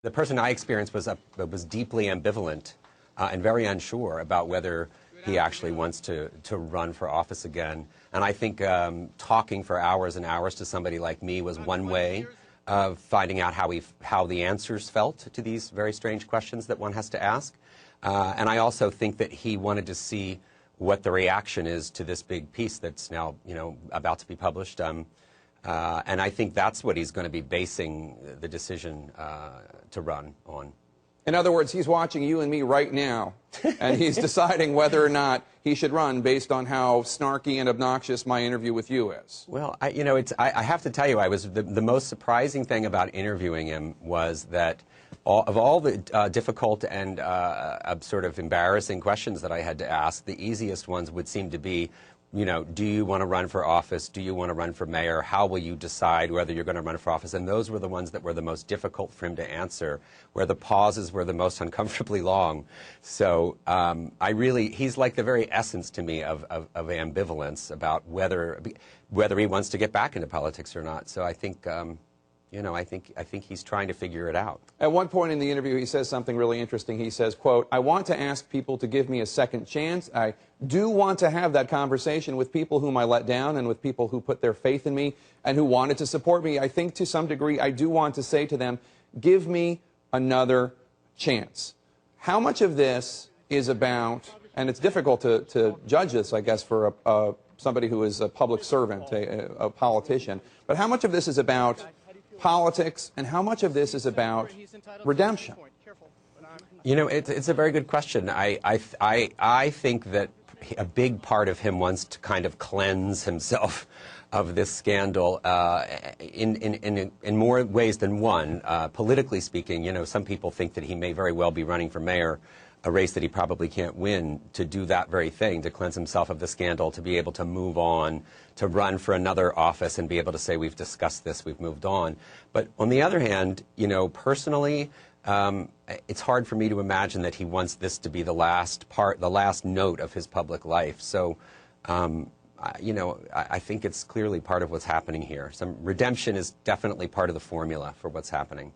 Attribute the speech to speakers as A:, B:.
A: The person I experienced was deeply ambivalent and very unsure about whether he actually wants to run for office again. And I think talking for hours and hours to somebody like me was one way of finding out how the answers felt to these very strange questions that one has to ask. And I also think that he wanted to see what the reaction is to this big piece that's now, about to be published. And I think that's what he's going to be basing the decision to run on.
B: In other words, he's watching you and me right now, and he's deciding whether or not he should run based on how snarky and obnoxious my interview with you is.
A: Well, I have to tell you, the most surprising thing about interviewing him was that of all the difficult and sort of embarrassing questions that I had to ask, the easiest ones would seem to be, do you want to run for office? Do you want to run for mayor? How will you decide whether you're going to run for office? And those were the ones that were the most difficult for him to answer, where the pauses were the most uncomfortably long. So he's like the very essence to me of ambivalence about whether he wants to get back into politics or not. So I think, I think he's trying to figure it out.
B: At one point in the interview, he says something really interesting. He says, quote, "I want to ask people to give me a second chance. I do want to have that conversation with people whom I let down and with people who put their faith in me and who wanted to support me. I think to some degree I do want to say to them, give me another chance." How much of this is about, and it's difficult to judge this, I guess, for somebody who is a public servant, a politician, but how much of this is about politics, and how much of this is about redemption?
A: It's a very good question. I think that a big part of him wants to kind of cleanse himself of this scandal in more ways than one. Politically speaking, some people think that he may very well be running for mayor, a race that he probably can't win, to do that very thing, to cleanse himself of the scandal, to be able to move on, to run for another office and be able to say, we've discussed this, we've moved on. But on the other hand, personally, it's hard for me to imagine that he wants this to be the last note of his public life. So, I think it's clearly part of what's happening here. Some redemption is definitely part of the formula for what's happening.